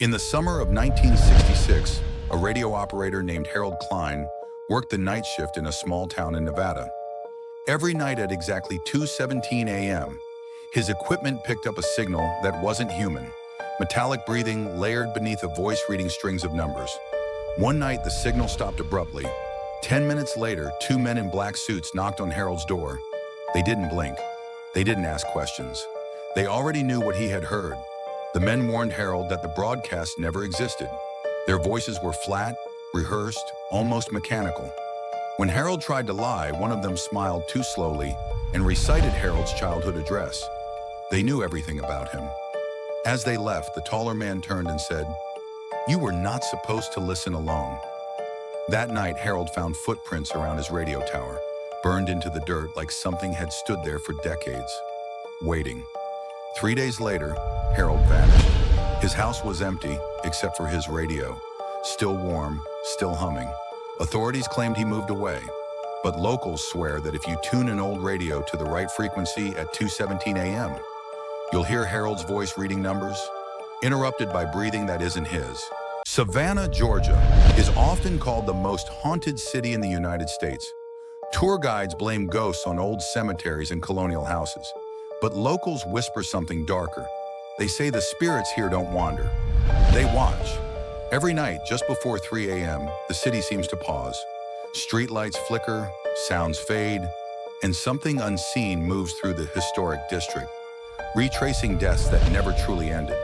In the summer of 1966, a radio operator named Harold Klein worked the night shift in a small town in Nevada. Every night at exactly 2:17 a.m., his equipment picked up a signal that wasn't human, metallic breathing layered beneath a voice reading strings of numbers. One night, the signal stopped abruptly. 10 minutes later, two men in black suits knocked on Harold's door. They didn't blink. They didn't ask questions. They already knew what he had heard. The men warned Harold that the broadcast never existed. Their voices were flat, rehearsed, almost mechanical. When Harold tried to lie, one of them smiled too slowly and recited Harold's childhood address. They knew everything about him. As they left, the taller man turned and said, "You were not supposed to listen alone." That night, Harold found footprints around his radio tower, burned into the dirt like something had stood there for decades, waiting. 3 days later, Harold vanished. His house was empty, except for his radio, still warm, still humming. Authorities claimed he moved away, but locals swear that if you tune an old radio to the right frequency at 2:17 a.m., you'll hear Harold's voice reading numbers, interrupted by breathing that isn't his. Savannah, Georgia, is often called the most haunted city in the United States. Tour guides blame ghosts on old cemeteries and colonial houses, but locals whisper something darker. They say the spirits here don't wander. They watch. Every night, just before 3 a.m., the city seems to pause. Streetlights flicker, sounds fade, and something unseen moves through the historic district, retracing deaths that never truly ended.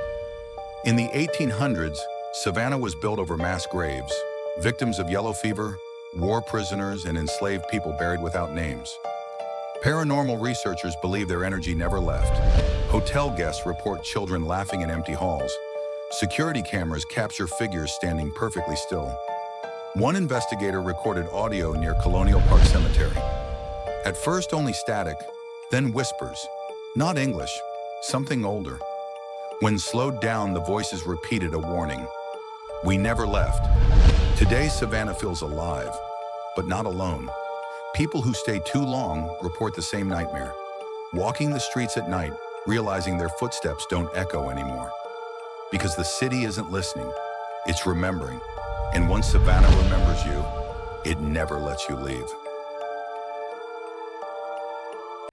In the 1800s, Savannah was built over mass graves, victims of yellow fever, war prisoners, and enslaved people buried without names. Paranormal researchers believe their energy never left. Hotel guests report children laughing in empty halls. Security cameras capture figures standing perfectly still. One investigator recorded audio near Colonial Park Cemetery. At first only static, then whispers. Not English, something older. When slowed down, the voices repeated a warning. We never left. Today, Savannah feels alive, but not alone. People who stay too long report the same nightmare. Walking the streets at night, realizing their footsteps don't echo anymore. Because the city isn't listening, it's remembering. And once Savannah remembers you, it never lets you leave.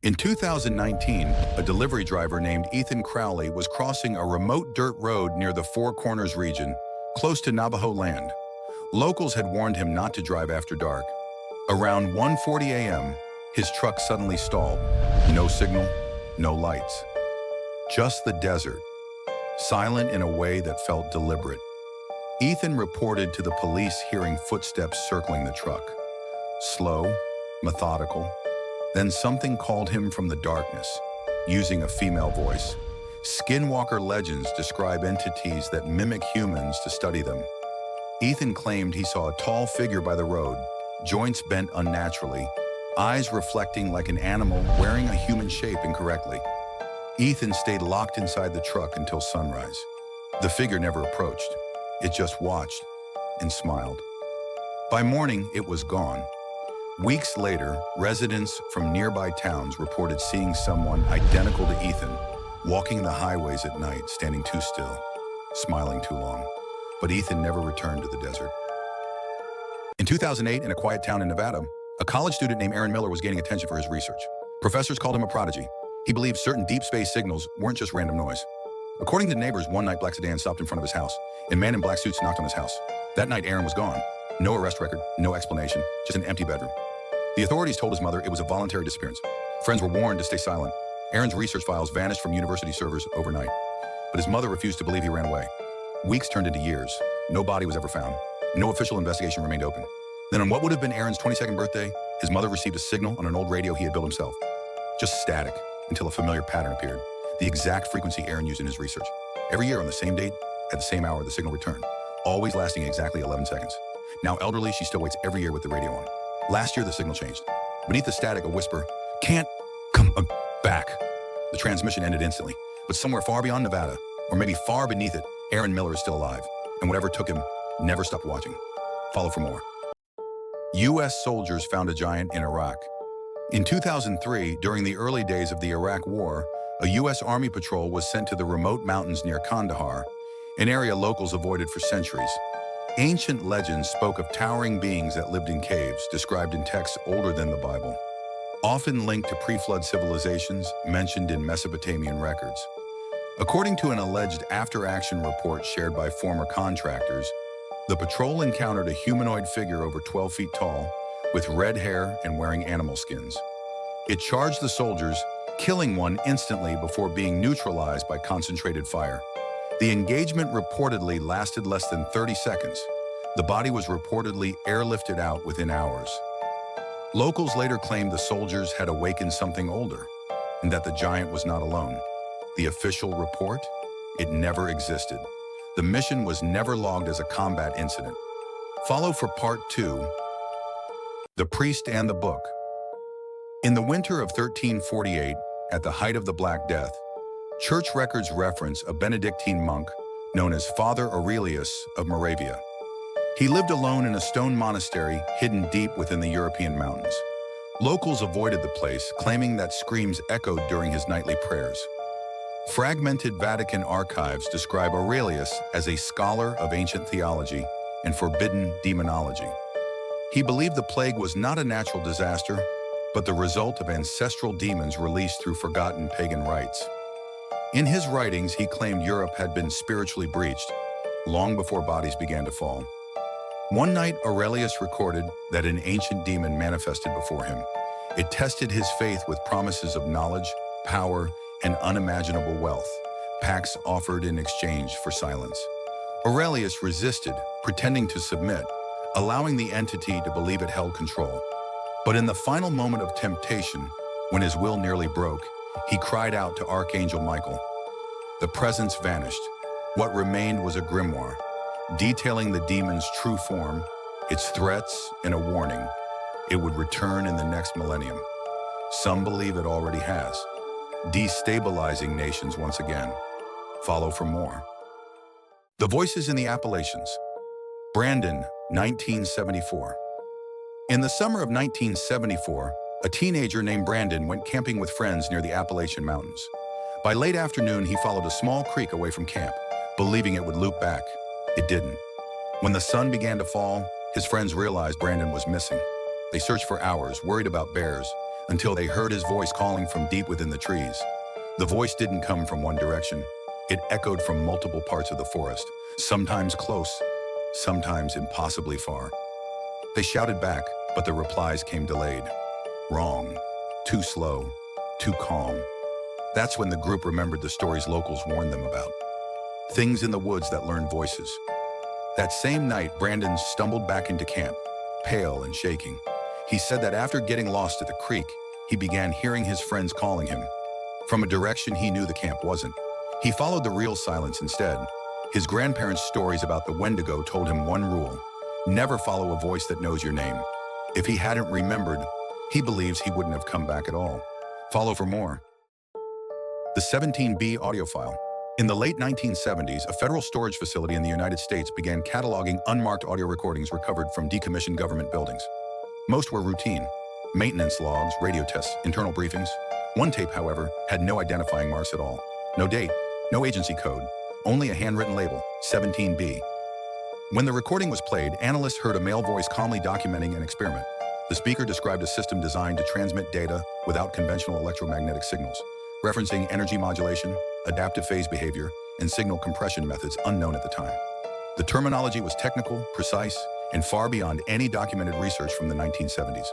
In 2019, a delivery driver named Ethan Crowley was crossing a remote dirt road near the Four Corners region, close to Navajo land. Locals had warned him not to drive after dark. Around 1:40 a.m., his truck suddenly stalled. No signal, no lights. Just the desert, silent in a way that felt deliberate. Ethan reported to the police hearing footsteps circling the truck. Slow, methodical. Then something called him from the darkness, using a female voice. Skinwalker legends describe entities that mimic humans to study them. Ethan claimed he saw a tall figure by the road, joints bent unnaturally, eyes reflecting like an animal wearing a human shape incorrectly. Ethan stayed locked inside the truck until sunrise. The figure never approached. It just watched and smiled. By morning, it was gone. Weeks later, residents from nearby towns reported seeing someone identical to Ethan, walking the highways at night, standing too still, smiling too long. But Ethan never returned to the desert. In 2008, in a quiet town in Nevada, a college student named Aaron Miller was gaining attention for his research. Professors called him a prodigy. He believed certain deep space signals weren't just random noise. According to neighbors, one night black sedan stopped in front of his house, and men in black suits knocked on his house. That night, Aaron was gone. No arrest record, no explanation, just an empty bedroom. The authorities told his mother it was a voluntary disappearance. Friends were warned to stay silent. Aaron's research files vanished from university servers overnight, but his mother refused to believe he ran away. Weeks turned into years. No body was ever found. No official investigation remained open. Then on what would have been Aaron's 22nd birthday, his mother received a signal on an old radio he had built himself. Just static, until a familiar pattern appeared. The exact frequency Aaron used in his research. Every year on the same date, at the same hour, the signal returned, always lasting exactly 11 seconds. Now elderly, she still waits every year with the radio on. Last year, the signal changed. Beneath the static, a whisper, "Can't come back." The transmission ended instantly, but somewhere far beyond Nevada, or maybe far beneath it, Aaron Miller is still alive, and whatever took him never stopped watching. Follow for more. U.S. soldiers found a giant in Iraq. In 2003, during the early days of the Iraq War, a U.S. Army patrol was sent to the remote mountains near Kandahar. an area locals avoided for centuries. Ancient legends spoke of towering beings that lived in caves, described in texts older than the Bible, often linked to pre-flood civilizations mentioned in Mesopotamian records. According to an alleged after-action report shared by former contractors, the patrol encountered a humanoid figure over 12 feet tall, with red hair and wearing animal skins. It charged the soldiers, killing one instantly before being neutralized by concentrated fire. The engagement reportedly lasted less than 30 seconds. The body was reportedly airlifted out within hours. Locals later claimed the soldiers had awakened something older, and that the giant was not alone. The official report? It never existed. The mission was never logged as a combat incident. Follow for Part 2, The Priest and the Book. In the winter of 1348, at the height of the Black Death, church records reference a Benedictine monk known as Father Aurelius of Moravia. He lived alone in a stone monastery hidden deep within the European mountains. Locals avoided the place, claiming that screams echoed during his nightly prayers. Fragmented Vatican archives describe Aurelius as a scholar of ancient theology and forbidden demonology. He believed the plague was not a natural disaster, but the result of ancestral demons released through forgotten pagan rites. In his writings, he claimed Europe had been spiritually breached, long before bodies began to fall. One night, Aurelius recorded that an ancient demon manifested before him. It tested his faith with promises of knowledge, power, and unimaginable wealth, pacts offered in exchange for silence. Aurelius resisted, pretending to submit, allowing the entity to believe it held control. But in the final moment of temptation, when his will nearly broke, he cried out to Archangel Michael. The presence vanished. What remained was a grimoire, detailing the demon's true form, its threats, and a warning. It would return in the next millennium. Some believe it already has, destabilizing nations once again. Follow for more. The Voices in the Appalachians. Brandon, 1974. In the summer of 1974, a teenager named Brandon went camping with friends near the Appalachian Mountains. By late afternoon, he followed a small creek away from camp, believing it would loop back. It didn't. When the sun began to fall, his friends realized Brandon was missing. They searched for hours, worried about bears, until they heard his voice calling from deep within the trees. The voice didn't come from one direction. It echoed from multiple parts of the forest, sometimes close, sometimes impossibly far. They shouted back, but the replies came delayed. Wrong, too slow, too calm. That's when the group remembered the stories locals warned them about. Things in the woods that learn voices. That same night, Brandon stumbled back into camp, pale and shaking. He said that after getting lost at the creek, he began hearing his friends calling him. From a direction he knew the camp wasn't. He followed the real silence instead. His grandparents' stories about the Wendigo told him one rule: never follow a voice that knows your name. If he hadn't remembered, he believes he wouldn't have come back at all. Follow for more. The 17B audio file. In the late 1970s, a federal storage facility in the United States began cataloging unmarked audio recordings recovered from decommissioned government buildings. Most were routine: maintenance logs, radio tests, internal briefings. One tape, however, had no identifying marks at all. No date, no agency code, only a handwritten label, 17B. When the recording was played, analysts heard a male voice calmly documenting an experiment. The speaker described a system designed to transmit data without conventional electromagnetic signals, referencing energy modulation, adaptive phase behavior, and signal compression methods unknown at the time. The terminology was technical, precise, and far beyond any documented research from the 1970s.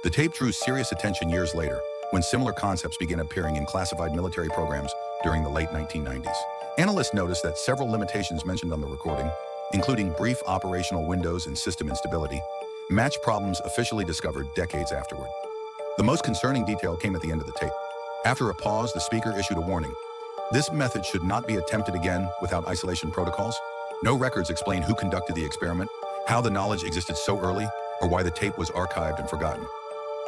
The tape drew serious attention years later, when similar concepts began appearing in classified military programs during the late 1990s. Analysts noticed that several limitations mentioned on the recording, including brief operational windows and system instability, matched problems officially discovered decades afterward. The most concerning detail came at the end of the tape. After a pause, the speaker issued a warning. This method should not be attempted again without isolation protocols. No records explain who conducted the experiment, how the knowledge existed so early, or why the tape was archived and forgotten.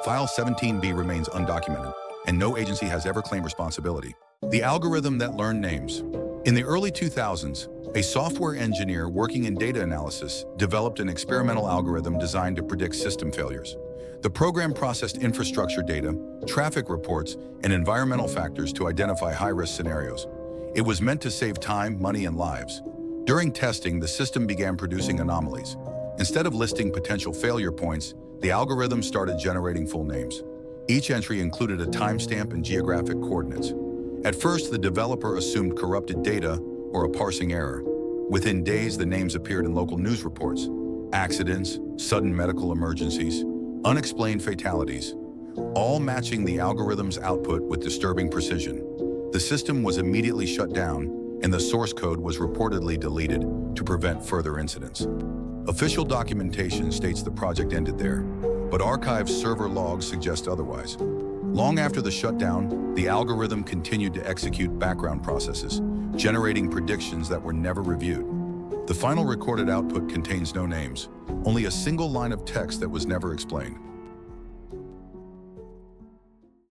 File 17B remains undocumented, and no agency has ever claimed responsibility. The algorithm that learned names. In the early 2000s, a software engineer working in data analysis developed an experimental algorithm designed to predict system failures. The program processed infrastructure data, traffic reports, and environmental factors to identify high-risk scenarios. It was meant to save time, money, and lives. During testing, the system began producing anomalies. Instead of listing potential failure points, the algorithm started generating full names. Each entry included a timestamp and geographic coordinates. At first, the developer assumed corrupted data or a parsing error. Within days, the names appeared in local news reports. Accidents, sudden medical emergencies, unexplained fatalities, all matching the algorithm's output with disturbing precision. The system was immediately shut down, and the source code was reportedly deleted to prevent further incidents. Official documentation states the project ended there, but archived server logs suggest otherwise. Long after the shutdown, the algorithm continued to execute background processes, generating predictions that were never reviewed. The final recorded output contains no names, only a single line of text that was never explained.